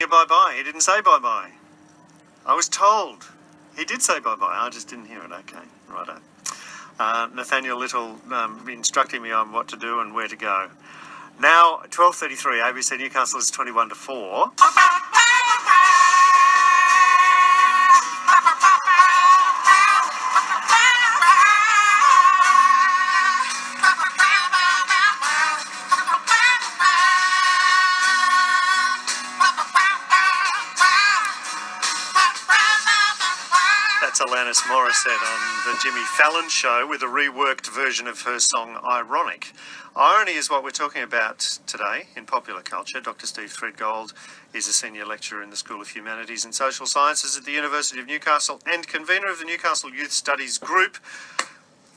a bye-bye. He didn't say bye-bye. I was told. He did say bye-bye. I just didn't hear it. Okay, righto. Nathaniel Little instructing me on what to do and where to go. Now, 12:33, ABC Newcastle is 21-4. That's Alanis Morissette on the Jimmy Fallon Show with a reworked version of her song Ironic. Irony is what we're talking about today in popular culture. Dr. Steve Threadgold is a senior lecturer in the School of Humanities and Social Sciences at the University of Newcastle and convener of the Newcastle Youth Studies Group.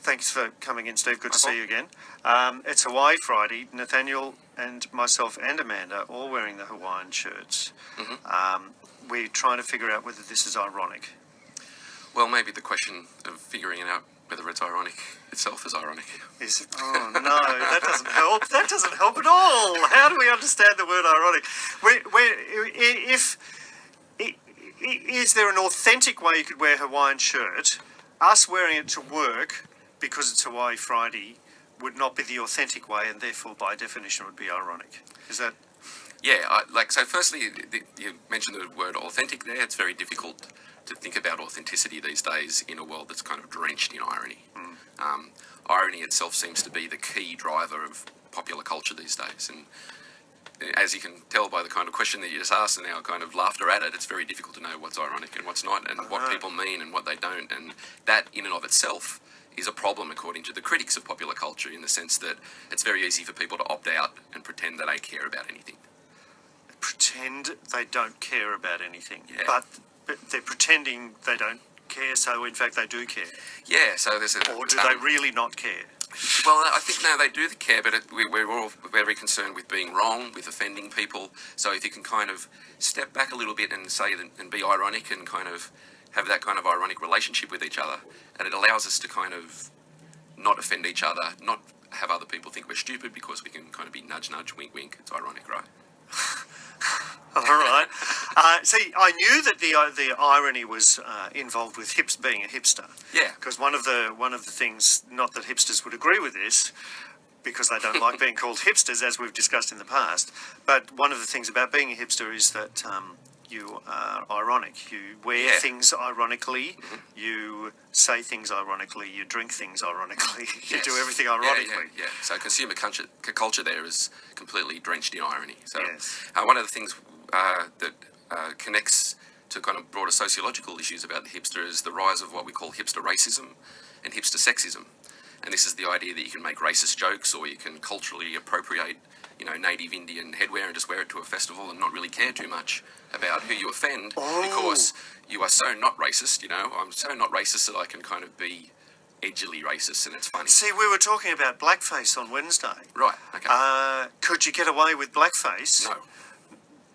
Thanks for coming in, Steve. Good to see you again. It's Hawaii Friday. Nathaniel and myself and Amanda all wearing the Hawaiian shirts. We're trying to figure out whether this is ironic. Well, maybe the question of figuring out whether it's ironic itself is ironic. Oh, no, that doesn't help. That doesn't help at all. How do we understand the word ironic? Is there an authentic way you could wear a Hawaiian shirt? Us wearing it to work because it's Hawaii Friday would not be the authentic way, and therefore, by definition, would be ironic. Is that... Yeah, so firstly, you mentioned the word authentic there. It's very difficult to think about authenticity these days in a world that's kind of drenched in irony. Irony itself seems to be the key driver of popular culture these days. And as you can tell by the kind of question that you just asked and our kind of laughter at it, it's very difficult to know what's ironic and what's not and what people mean and what they don't. And that in and of itself is a problem according to the critics of popular culture, in the sense that it's very easy for people to opt out and pretend that they care about anything. Pretend they don't care about anything. Yeah. But they're pretending they don't care, so in fact they do care. Yeah, so there's Or do they really not care? Well, I think, no, they do care, but we're all very concerned with being wrong, with offending people. So if you can kind of step back a little bit and say and be ironic and kind of have that kind of ironic relationship with each other, and it allows us to kind of not offend each other, not have other people think we're stupid, because we can kind of be nudge, nudge, wink, wink. It's ironic, right? All right. See, I knew that the irony was involved with being a hipster. Yeah. Because one of the things, not that hipsters would agree with this, because they don't like being called hipsters, as we've discussed in the past. But one of the things about being a hipster is that you are ironic. You wear things ironically. You say things ironically. You drink things ironically. You do everything ironically. Yeah. So consumer culture there is completely drenched in irony. So one of the things that connects to kind of broader sociological issues about the hipster is the rise of what we call hipster racism and hipster sexism. And this is the idea that you can make racist jokes, or you can culturally appropriate, native Indian headwear and just wear it to a festival and not really care too much about who you offend, because you are so not racist, I'm so not racist that I can kind of be edgily racist, and it's funny. See, we were talking about blackface on Wednesday. Right, okay. Could you get away with blackface? No.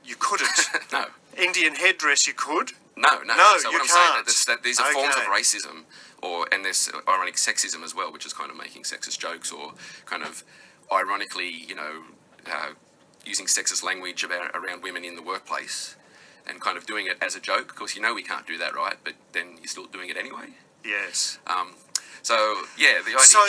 You couldn't? No. Indian headdress you could? No. So you what I'm can't. saying is that these are forms of racism, and there's ironic sexism as well, which is kind of making sexist jokes, or kind of ironically, using sexist language around women in the workplace, and kind of doing it as a joke. Of course, we can't do that, right? But then you're still doing it anyway. Yes. The idea. So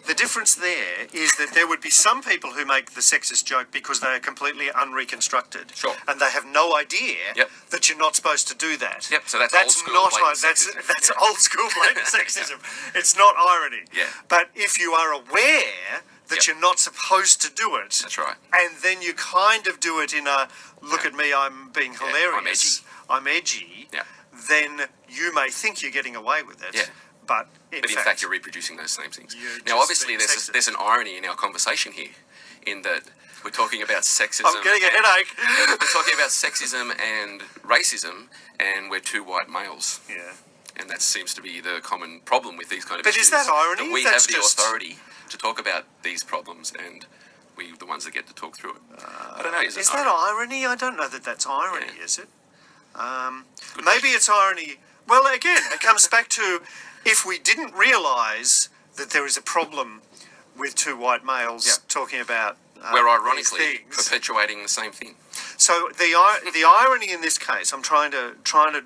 the difference there is that there would be some people who make the sexist joke because they are completely unreconstructed. Sure. And they have no idea that you're not supposed to do that. Yep. So that's old school not blatant that's sexism. old school blatant sexism. It's not irony. Yeah. But if you are aware that you're not supposed to do it, that's right. And then you kind of do it in a look at me, I'm being hilarious. I'm edgy. Yeah. Then you may think you're getting away with it. Yeah. But in fact, you're reproducing those same things. Now, obviously, there's an irony in our conversation here, in that we're talking about sexism. I'm getting a headache. We're talking about sexism and racism, and we're two white males. Yeah. And that seems to be the common problem with these kind of But issues. is that irony? That we have the authority to talk about these problems, and we're the ones that get to talk through it. I don't know. Is that irony? I don't know that that's irony, is it? Maybe it's irony. Well, again, it comes back to, if we didn't realise that there is a problem with two white males talking about we're ironically perpetuating the same thing. So the irony in this case, I'm trying to draw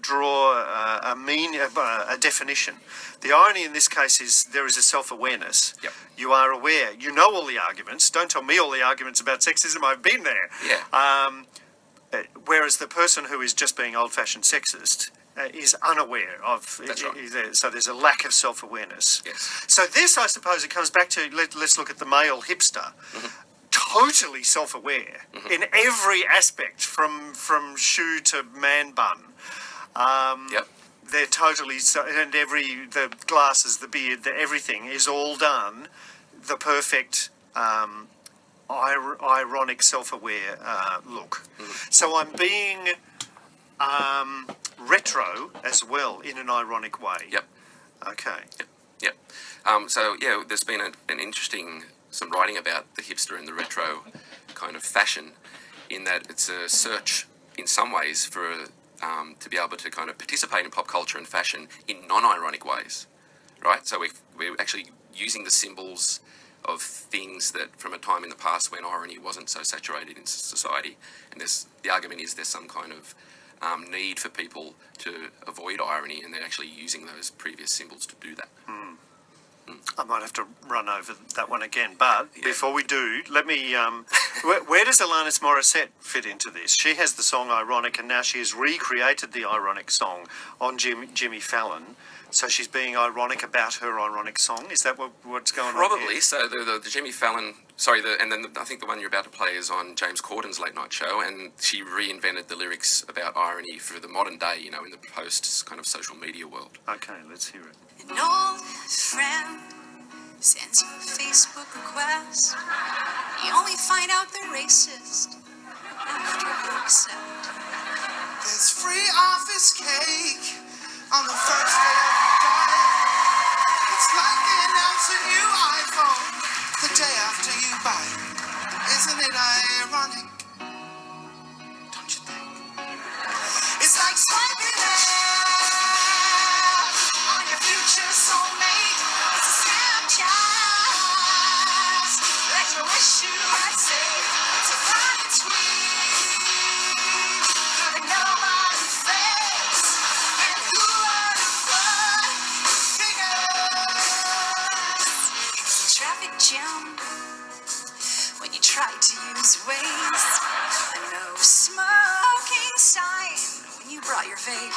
a definition. The irony in this case is there is a self-awareness. Yep. You are aware. You know all the arguments. Don't tell me all the arguments about sexism. I've been there. Yeah. Whereas the person who is just being old-fashioned sexist is unaware of. That's right. So there's a lack of self-awareness. Yes. So this, I suppose, it comes back to let's look at the male hipster. Totally self-aware in every aspect, from shoe to man bun. Yep. They're totally and the glasses, the beard, everything is all done. The perfect, ironic, self-aware look. So I'm being retro as well in an ironic way. Yep. Okay. Yep. So yeah, there's been an interesting some writing about the hipster and the retro kind of fashion, in that it's a search in some ways for to be able to kind of participate in pop culture and fashion in non-ironic ways, right? So we're actually using the symbols of things that from a time in the past when irony wasn't so saturated in society, and the argument is there's some kind of need for people to avoid irony, and they're actually using those previous symbols to do that. I might have to run over that one again, but before we do, let me... where does Alanis Morissette fit into this? She has the song Ironic, and now she has recreated the ironic song on Jimmy Fallon. So she's being ironic about her ironic song? Is that what's going on Probably. here? So the Jimmy Fallon... and then I think the one you're about to play is on James Corden's late night show, and she reinvented the lyrics about irony for the modern day, in the post kind of social media world. Okay, let's hear it. An old friend sends you a Facebook request. You only find out they're racist after you accept. There's free office cake on the first day of your diet. It's like they announce a new iPhone the day after you buy it. Isn't it ironic? Don't you think? It's like swiping left on your future soulmate. It's a Snapchat that you wish you had saved. It's a funny tweet with nobody face. And who are the blood figures? It's a traffic jam when you try to use Waze. A no smoking sign when you brought your vape.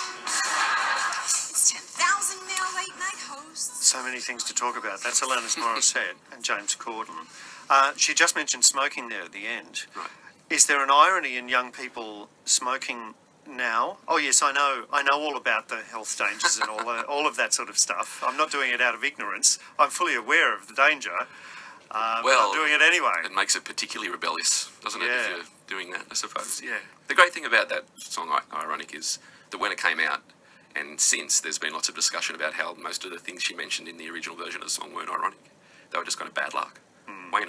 It's 10,000 male late night hosts. So many things to talk about. That's Alanis Morissette and James Corden. She just mentioned smoking there at the end. Right. Is there an irony in young people smoking now? Oh yes, I know all about the health dangers and all of that sort of stuff. I'm not doing it out of ignorance. I'm fully aware of the danger. But I'm doing it anyway. It makes it particularly rebellious, doesn't it, if you're doing that, I suppose. Yeah. The great thing about that song, Ironic, is that when it came out, and since, there's been lots of discussion about how most of the things she mentioned in the original version of the song weren't ironic. They were just kind of bad luck. Rain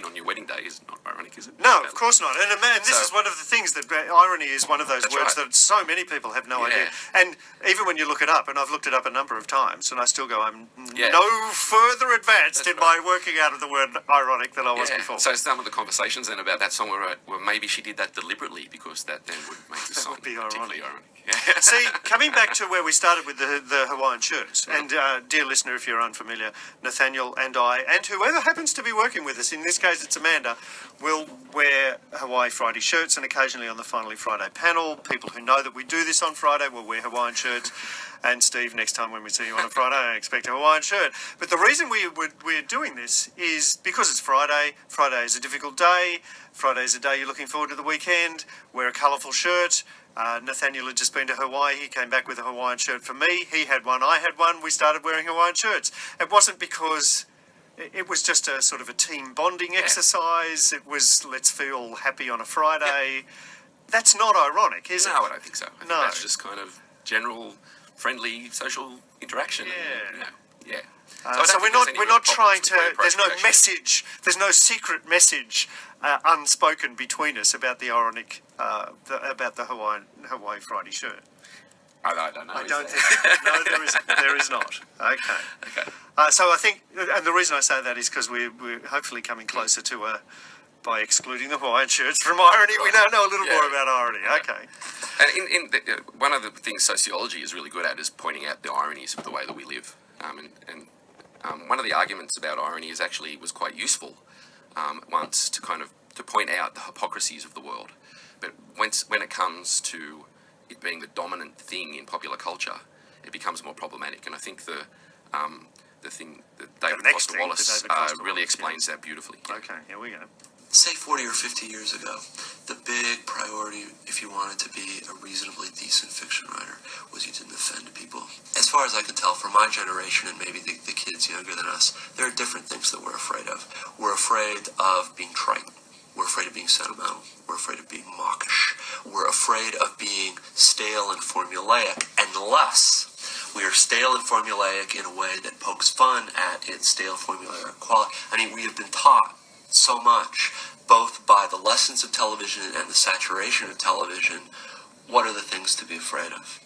on your wedding day is not ironic, is it? No, of course not. And this is one of the things that irony is one of those words that so many people have no idea. And even when you look it up, and I've looked it up a number of times, and I still go, I'm no further advanced in my working out of the word ironic than I was before. So some of the conversations then about that song were maybe she did that deliberately because that then would make the song particularly ironic. Yeah. See, coming back to where we started with the Hawaiian shirts, and dear listener, if you're unfamiliar, Nathaniel and I, and whoever happens to be working with us, in this case it's Amanda, will wear Hawaii Friday shirts, and occasionally on the Finally Friday panel, people who know that we do this on Friday will wear Hawaiian shirts. And Steve, next time when we see you on a Friday, I expect a Hawaiian shirt. But the reason we're doing this is because it's Friday. Friday is a difficult day. Friday is a day you're looking forward to the weekend. Wear a colourful shirt. Nathaniel had just been to Hawaii. He came back with a Hawaiian shirt for me. He had one. I had one. We started wearing Hawaiian shirts. It wasn't because... It was just a sort of a team bonding exercise. It was, let's feel happy on a Friday. That's not ironic, is it? No, I don't think so. I think No. that's just kind of general... friendly social interaction. So we're not trying to. There's no message. There's no secret message unspoken between us about the ironic about the Hawaii Friday shirt. I don't know. I don't think. No, there is not. Okay. So I think, and the reason I say that is because we're hopefully coming closer to by excluding the Hawaiian shirts from irony, we now know a little more about irony. Okay. And one of the things sociology is really good at is pointing out the ironies of the way that we live. One of the arguments about irony was quite useful once to point out the hypocrisies of the world. But when it comes to it being the dominant thing in popular culture, it becomes more problematic. And I think the thing that David Foster Wallace really explains that beautifully. Okay, here we go. Say 40 or 50 years ago, the big priority, if you wanted to be a reasonably decent fiction writer, was you didn't offend people. As far as I can tell, for my generation and maybe the kids younger than us, there are different things that we're afraid of. We're afraid of being trite. We're afraid of being sentimental. We're afraid of being mawkish. We're afraid of being stale and formulaic, unless we are stale and formulaic in a way that pokes fun at its stale formulaic quality. I mean, we have been taught so much, both by the lessons of television and the saturation of television, what are the things to be afraid of.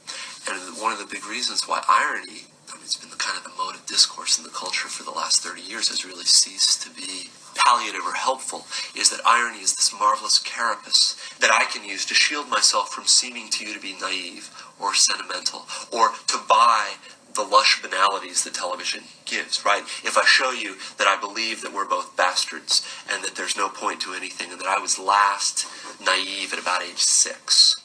And one of the big reasons why irony, it's been the kind of the mode of discourse in the culture for the last 30 years, has really ceased to be palliative or helpful, is that irony is this marvelous carapace that I can use to shield myself from seeming to you to be naive or sentimental, or to buy the lush banalities that television gives, right? If I show you that I believe that we're both bastards and that there's no point to anything and that I was last naive at about age 6,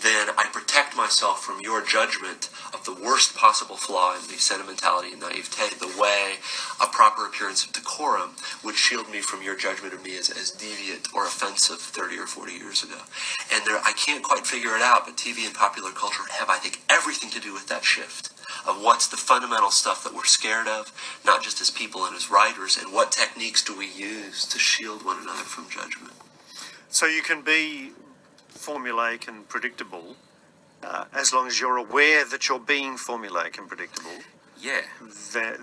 then I protect myself from your judgment of the worst possible flaw in the sentimentality and naivete, the way a proper appearance of decorum would shield me from your judgment of me as deviant or offensive 30 or 40 years ago. And I can't quite figure it out, but TV and popular culture have, I think, everything to do with that shift of what's the fundamental stuff that we're scared of, not just as people and as writers, and what techniques do we use to shield one another from judgment. So you can be formulaic and predictable as long as you're aware that you're being formulaic and predictable. Yeah.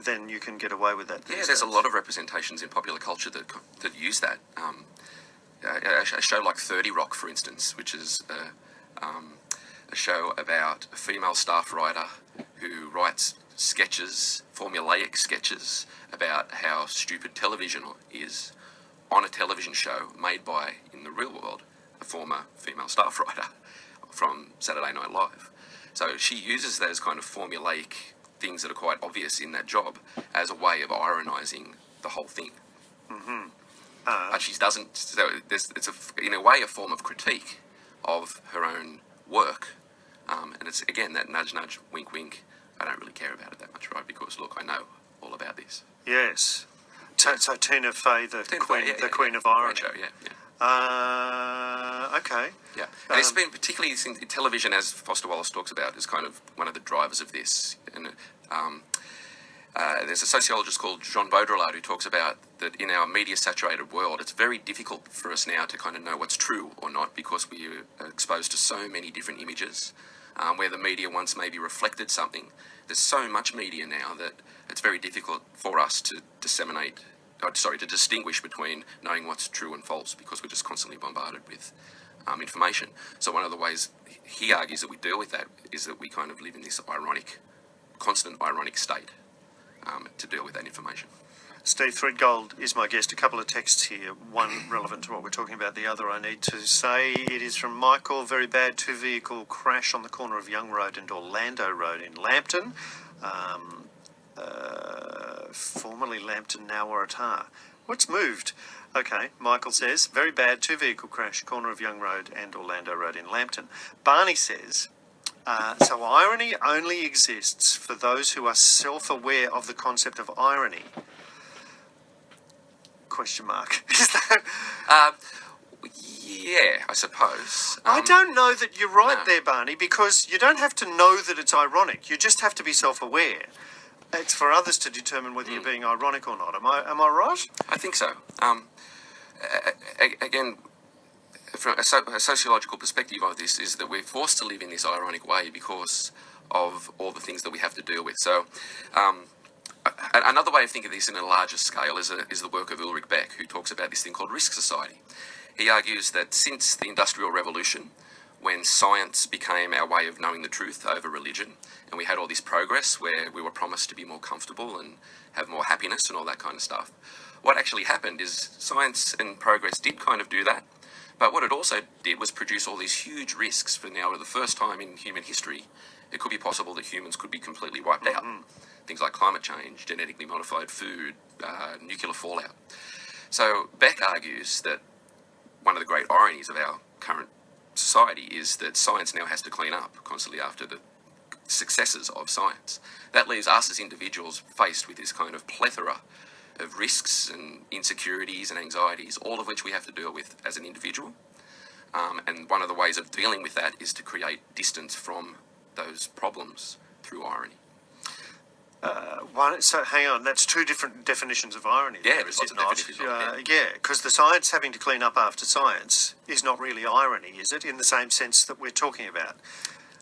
Then you can get away with that. Yeah, there's a lot of representations in popular culture that use that. A show like 30 Rock, for instance, which is a show about a female staff writer who writes sketches, formulaic sketches, about how stupid television is on a television show made by, in the real world, a former female staff writer from Saturday Night Live. So she uses those kind of formulaic things that are quite obvious in that job as a way of ironising the whole thing. Mm-hmm. But she doesn't. So it's in a way a form of critique of her own work, and it's again that nudge, nudge, wink, wink. I don't really care about it that much, right? Because look, I know all about this. Yes. So Tina Fey, the queen of irony. Show, yeah. Okay. Yeah, and it's been particularly in television, as Foster Wallace talks about, is kind of one of the drivers of this. And there's a sociologist called Jean Baudrillard who talks about that in our media-saturated world, it's very difficult for us now to kind of know what's true or not because we are exposed to so many different images. Where the media once maybe reflected something, there's so much media now that it's very difficult for us to to distinguish between knowing what's true and false because we're just constantly bombarded with information. So one of the ways he argues that we deal with that is that we kind of live in this constant ironic state to deal with that information. Steve Threadgold is my guest. A couple of texts here, one relevant to what we're talking about, the other I need to say. It is from Michael. Very bad two-vehicle crash on the corner of Young Road and Orlando Road in Lambton. Formerly Lambton, now Waratah. What's moved? Okay, Michael says, very bad two-vehicle crash, corner of Young Road and Orlando Road in Lambton. Barney says, so irony only exists for those who are self-aware of the concept of irony. Question mark. Is that... Yeah, I suppose. I don't know that you're right no. there, Barney, because you don't have to know that it's ironic. You just have to be self-aware. It's for others to determine whether you're being ironic or not. Am I right? I think so. Again, from a sociological perspective of this is that we're forced to live in this ironic way because of all the things that we have to deal with. So another way of thinking of this in a larger scale is the work of Ulrich Beck, who talks about this thing called risk society. He argues that since the Industrial Revolution, when science became our way of knowing the truth over religion, and we had all this progress where we were promised to be more comfortable and have more happiness and all that kind of stuff. What actually happened is science and progress did kind of do that, but what it also did was produce all these huge risks for now, for the first time in human history, it could be possible that humans could be completely wiped out. Things like climate change, genetically modified food, nuclear fallout. So Beck argues that one of the great ironies of our current society is that science now has to clean up constantly after the successes of science. That leaves us as individuals faced with this kind of plethora of risks and insecurities and anxieties, all of which we have to deal with as an individual. And one of the ways of dealing with that is to create distance from those problems through irony. So hang on, that's two different definitions of irony. Yeah, there, there's is lots it of not? definitions of it, Yeah, because the science having to clean up after science is not really irony, is it? In the same sense that we're talking about.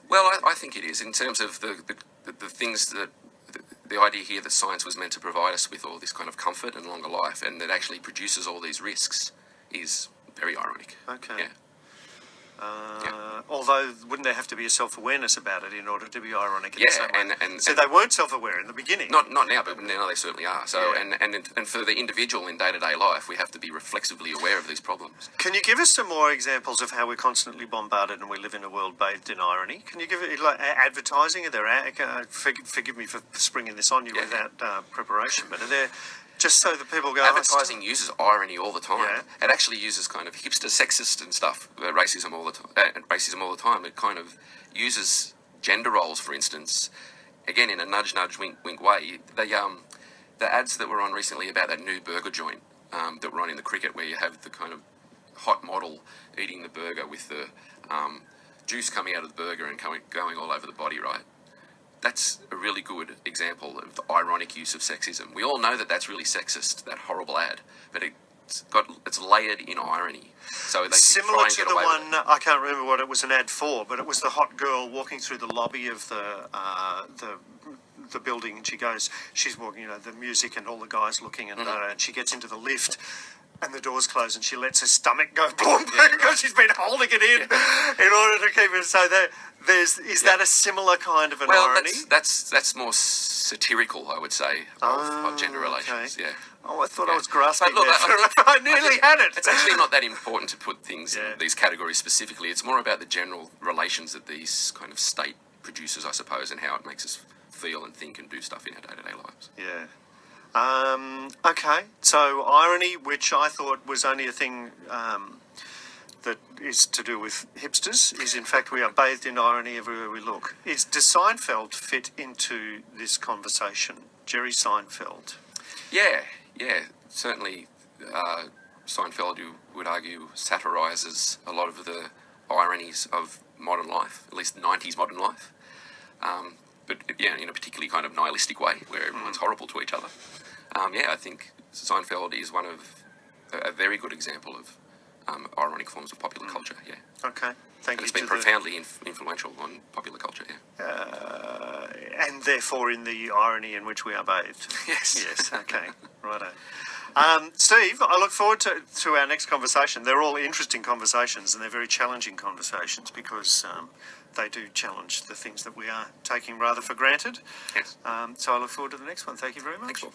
Well, I think it is, in terms of the things that, the idea here that science was meant to provide us with all this kind of comfort and longer life, and that actually produces all these risks, is very ironic. Okay. Yeah. Although, wouldn't there have to be a self-awareness about it in order to be ironic? In the same way? and so they weren't self-aware in the beginning. Not now, but now they certainly are. So, Yeah. and for the individual in day-to-day life, we have to be reflexively aware of these problems. Can you give us some more examples of how we're constantly bombarded and we live in a world bathed in irony? Can you give it, like, advertising? Are there, forgive me for springing this on you Yeah. without preparation, but are there, just so that people go... "Oh, Advertising uses irony all the time. Yeah. It actually uses kind of hipster, sexist and stuff, racism all the time. It kind of uses gender roles, for instance, again in a nudge, wink, wink way. The ads that were on recently about that new burger joint that were on in the cricket, where you have the kind of hot model eating the burger with the juice coming out of the burger and going all over the body, right? That's a really good example of the ironic use of sexism. We all know that that's really sexist, that horrible ad, but it's layered in irony. So they try Similar and to get the away with one, I can't remember what it was an ad for, but it was the hot girl walking through the lobby of the building, and she's walking, the music and all the guys looking, and she gets into the lift, and the doors close, and she lets her stomach go boom because she's been holding it in order to keep it. So is that a similar kind of an irony? That's more satirical, I would say, of gender relations. Okay. Yeah. Oh, I thought I was grasping But look, that. I nearly had it. It's actually not that important to put things Yeah. in these categories specifically. It's more about the general relations that these kind of state produces, I suppose, and how it makes us feel and think and do stuff in our day-to-day lives. Yeah. Okay, so irony, which I thought was only a thing that is to do with hipsters, is in fact we are bathed in irony everywhere we look. Does Seinfeld fit into this conversation? Jerry Seinfeld. Yeah, certainly Seinfeld, you would argue, satirises a lot of the ironies of modern life, at least 90s modern life. But in a particularly kind of nihilistic way, where everyone's horrible to each other. I think Seinfeld is one of a very good example of ironic forms of popular culture. Yeah. Okay, thank And you. it's been profoundly influential on popular culture. Yeah. And therefore in the irony in which we are bathed. Yes. Okay, righto. Steve, I look forward to our next conversation. They're all interesting conversations, and they're very challenging conversations because they do challenge the things that we are taking rather for granted. Yes. So I look forward to the next one. Thank you very much. Thanks, Paul.